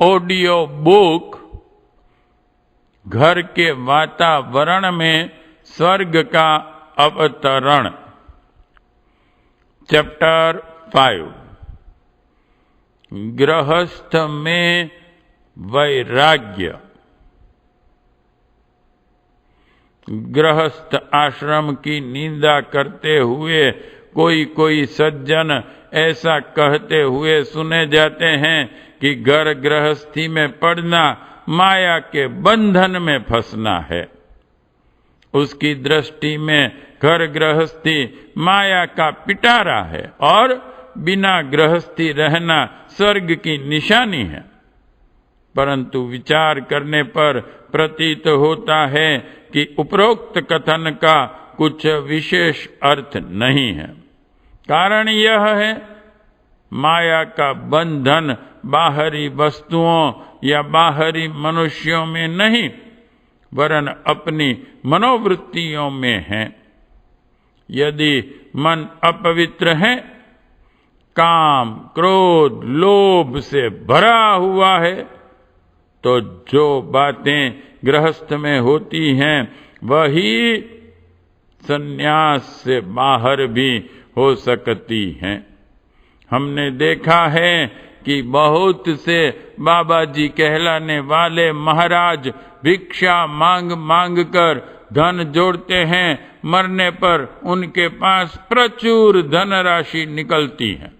Audio book घर के वातावरण में स्वर्ग का अवतरण। चैप्टर 5 गृहस्थ में वैराग्य। गृहस्थ आश्रम की निंदा करते हुए कोई सज्जन ऐसा कहते हुए सुने जाते हैं कि घर गृहस्थी में पड़ना माया के बंधन में फंसना है। उसकी दृष्टि में घर गृहस्थी माया का पिटारा है और बिना गृहस्थी रहना स्वर्ग की निशानी है। परंतु विचार करने पर प्रतीत होता है कि उपरोक्त कथन का कुछ विशेष अर्थ नहीं है। कारण यह है, माया का बंधन बाहरी वस्तुओं या बाहरी मनुष्यों में नहीं, वरन अपनी मनोवृत्तियों में है। यदि मन अपवित्र है, काम, क्रोध, लोभ से भरा हुआ है, तो जो बातें गृहस्थ में होती हैं वही संन्यास से बाहर भी हो सकती हैं। हमने देखा है कि बहुत से बाबा जी कहलाने वाले महाराज भिक्षा मांग मांग कर धन जोड़ते हैं, मरने पर उनके पास प्रचुर धनराशि निकलती है।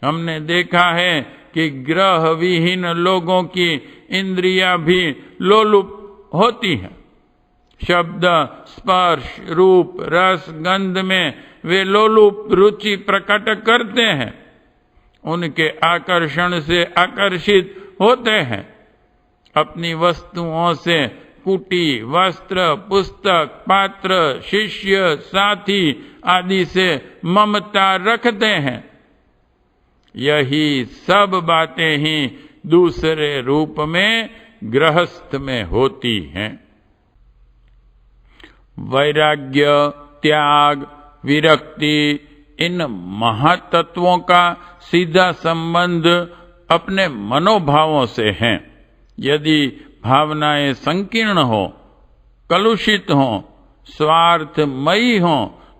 हमने देखा है कि ग्रह विहीन लोगों की इंद्रियां भी लोलुप होती हैं। शब्द, स्पर्श, रूप, रस, गंध में वे लोलुप रुचि प्रकट करते हैं, उनके आकर्षण से आकर्षित होते हैं। अपनी वस्तुओं से कुटी, वस्त्र, पुस्तक, पात्र, शिष्य, साथी आदि से ममता रखते हैं। यही सब बातें ही दूसरे रूप में गृहस्थ में होती हैं। वैराग्य, त्याग, विरक्ति, इन महातत्वों का सीधा संबंध अपने मनोभावों से है। यदि भावनाएं संकीर्ण हो, कलुषित हो, स्वार्थमयी हो,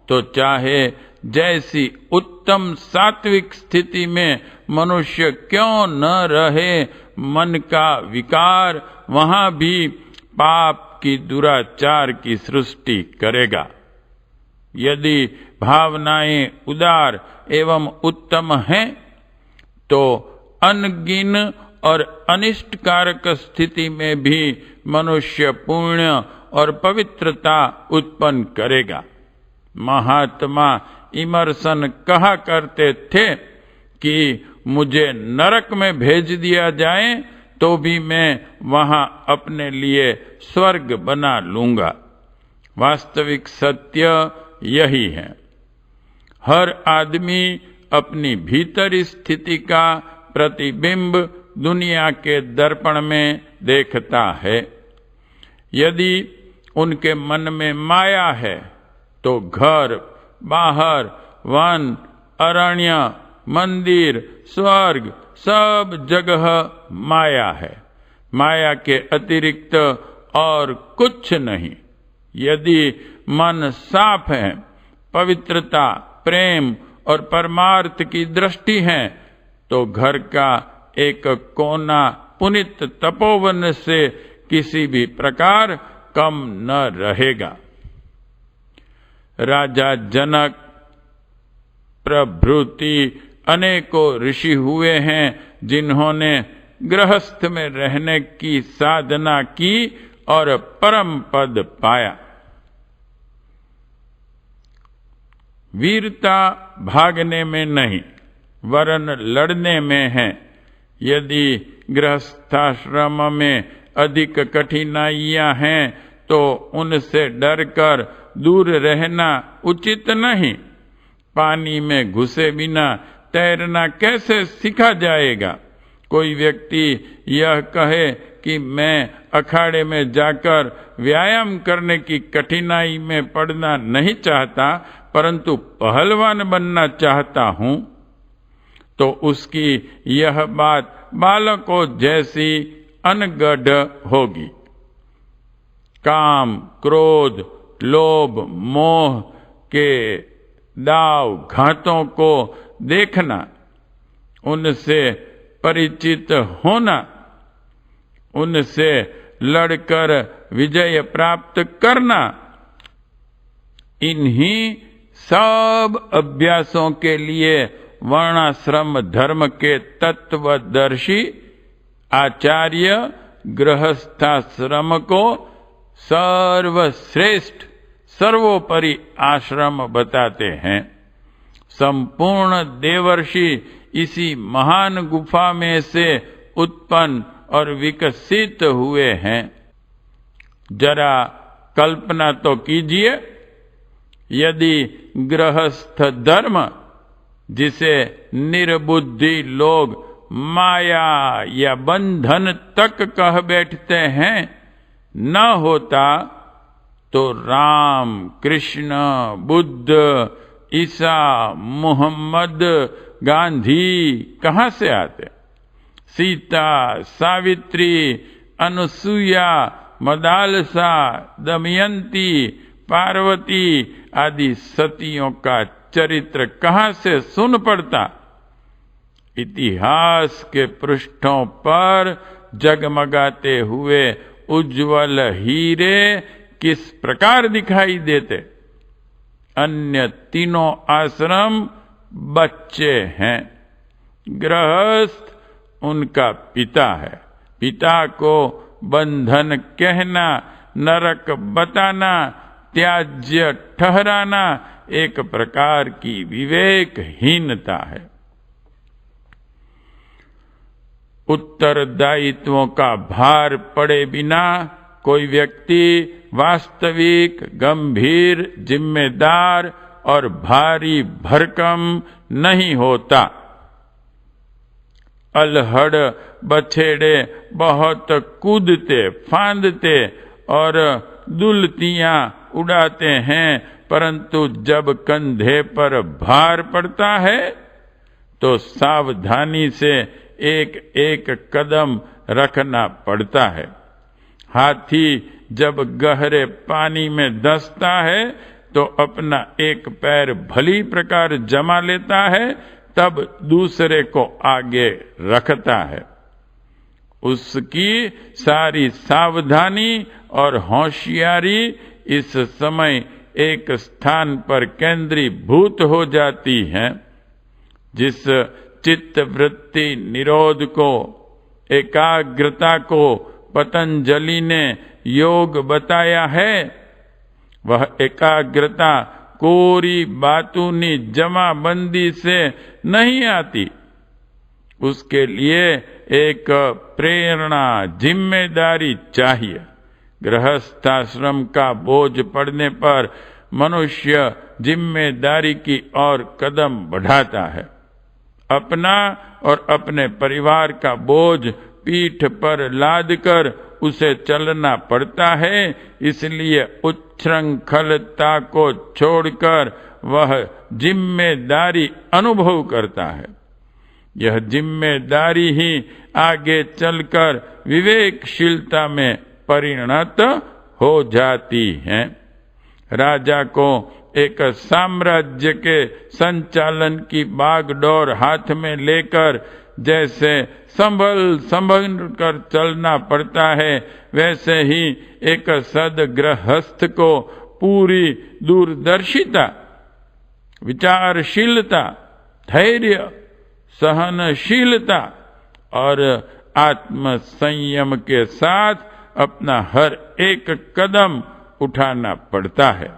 तो चाहे जैसी उत्तम सात्विक स्थिति में मनुष्य क्यों न रहे, मन का विकार वहां भी पाप की दुराचार की सृष्टि करेगा। यदि भावनाएं उदार एवं उत्तम हैं, तो अनगिन और अनिष्टकारक स्थिति में भी मनुष्य पुण्य और पवित्रता उत्पन्न करेगा। महात्मा इमर्सन कहा करते थे कि मुझे नरक में भेज दिया जाए तो भी मैं वहां अपने लिए स्वर्ग बना लूंगा। वास्तविक सत्य यही है। हर आदमी अपनी भीतरी स्थिति का प्रतिबिंब दुनिया के दर्पण में देखता है। यदि उनके मन में माया है, तो घर, बाहर, वन, अरण्य, मंदिर, स्वर्ग, सब जगह माया है। माया के अतिरिक्त और कुछ नहीं। यदि मन साफ है, पवित्रता, प्रेम और परमार्थ की दृष्टि है, तो घर का एक कोना पुनित तपोवन से किसी भी प्रकार कम न रहेगा। राजा जनक प्रभृति अनेकों ऋषि हुए हैं जिन्होंने गृहस्थ में रहने की साधना की और परम पद पाया। वीरता भागने में नहीं, वरन लड़ने में है। यदि गृहस्थाश्रम में अधिक कठिनाइयां हैं, तो उनसे डरकर दूर रहना उचित नहीं। पानी में घुसे बिना तैरना कैसे सीखा जाएगा? कोई व्यक्ति यह कहे कि मैं अखाड़े में जाकर व्यायाम करने की कठिनाई में पड़ना नहीं चाहता, परंतु पहलवान बनना चाहता हूं, तो उसकी यह बात बालकों जैसी अनगढ़ होगी। काम, क्रोध, लोभ, मोह के दाव घातों को देखना, उनसे परिचित होना, उनसे लड़कर विजय प्राप्त करना, इन्हीं सब अभ्यासों के लिए वर्णाश्रम धर्म के तत्वदर्शी आचार्य गृहस्थाश्रम को सर्वश्रेष्ठ सर्वोपरि आश्रम बताते हैं। संपूर्ण देवर्षि इसी महान गुफा में से उत्पन्न और विकसित हुए हैं। जरा कल्पना तो कीजिए, यदि गृहस्थ धर्म, जिसे निर्बुद्धि लोग माया या बंधन तक कह बैठते हैं, न होता तो राम, कृष्ण, बुद्ध, ईसा, मोहम्मद, गांधी कहां से आते? सीता, सावित्री, अनुसुईया, मदालसा, दमयंती, पार्वती आदि सतियों का चरित्र कहां से सुन पड़ता? इतिहास के पृष्ठों पर जगमगाते हुए उज्जवल हीरे किस प्रकार दिखाई देते? अन्य तीनों आश्रम बच्चे हैं। गृहस्थ उनका पिता है। पिता को बंधन कहना, नरक बताना, त्याज्य ठहराना एक प्रकार की विवेकहीनता है। उत्तरदायित्वों का भार पड़े बिना कोई व्यक्ति वास्तविक, गंभीर, जिम्मेदार और भारी भरकम नहीं होता। अलहड़ बछेड़े बहुत कूदते, फांदते और दुलतियां उड़ाते हैं, परंतु जब कंधे पर भार पड़ता है तो सावधानी से एक एक कदम रखना पड़ता है। हाथी जब गहरे पानी में धंसता है तो अपना एक पैर भली प्रकार जमा लेता है, तब दूसरे को आगे रखता है। उसकी सारी सावधानी और होशियारी इस समय एक स्थान पर केंद्रीभूत हो जाती है। जिस चित्त वृत्ति निरोध को, एकाग्रता को पतंजलि ने योग बताया है, वह एकाग्रता कोरी बातूनी जमाबंदी से नहीं आती। उसके लिए एक प्रेरणा, जिम्मेदारी चाहिए। गृहस्थाश्रम का बोझ पड़ने पर मनुष्य जिम्मेदारी की ओर कदम बढ़ाता है। अपना और अपने परिवार का बोझ पीठ पर लादकर उसे चलना पड़ता है, इसलिए उच्छृंखलता को छोड़कर वह जिम्मेदारी अनुभव करता है। यह जिम्मेदारी ही आगे चलकर विवेकशीलता में परिणत हो जाती है। राजा को एक साम्राज्य के संचालन की बागडोर हाथ में लेकर जैसे संभल कर चलना पड़ता है, वैसे ही एक सद्गृहस्थ को पूरी दूरदर्शिता, विचारशीलता, धैर्य, सहनशीलता और आत्म संयम के साथ अपना हर एक कदम उठाना पड़ता है।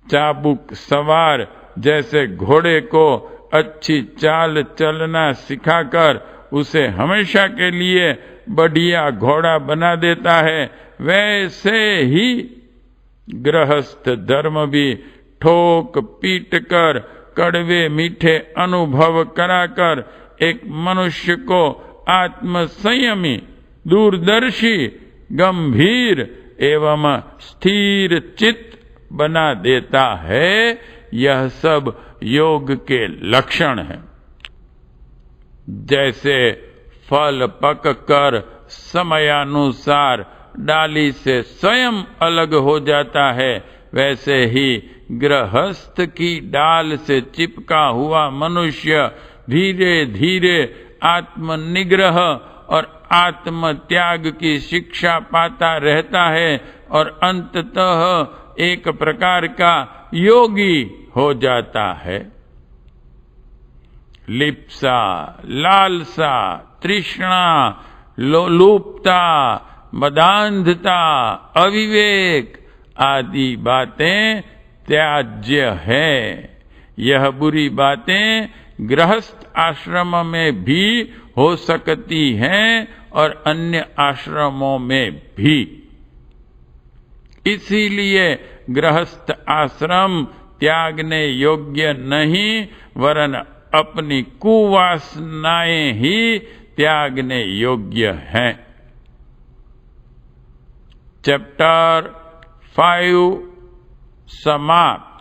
चाबुक सवार जैसे घोड़े को अच्छी चाल चलना सिखाकर उसे हमेशा के लिए बढ़िया घोड़ा बना देता है, वैसे ही गृहस्थ धर्म भी ठोक पीट कर, कड़वे मीठे अनुभव कराकर एक मनुष्य को आत्म संयमी, दूरदर्शी, गंभीर एवं स्थिर चित्त बना देता है। यह सब योग के लक्षण हैं। जैसे फल पक कर समयानुसार डाली से स्वयं अलग हो जाता है, वैसे ही गृहस्थ की डाल से चिपका हुआ मनुष्य धीरे धीरे आत्मनिग्रह और आत्म त्याग की शिक्षा पाता रहता है और अंततः एक प्रकार का योगी हो जाता है। लिप्सा, लालसा, तृष्णा, लोलुपता, मदांधता, अविवेक आदि बातें त्याज्य है। यह बुरी बातें गृहस्थ आश्रम में भी हो सकती हैं और अन्य आश्रमों में भी। इसीलिए गृहस्थ आश्रम त्यागने योग्य नहीं, वरन अपनी कुवासनाएं ही त्यागने योग्य हैं। चैप्टर 5 समाप्त।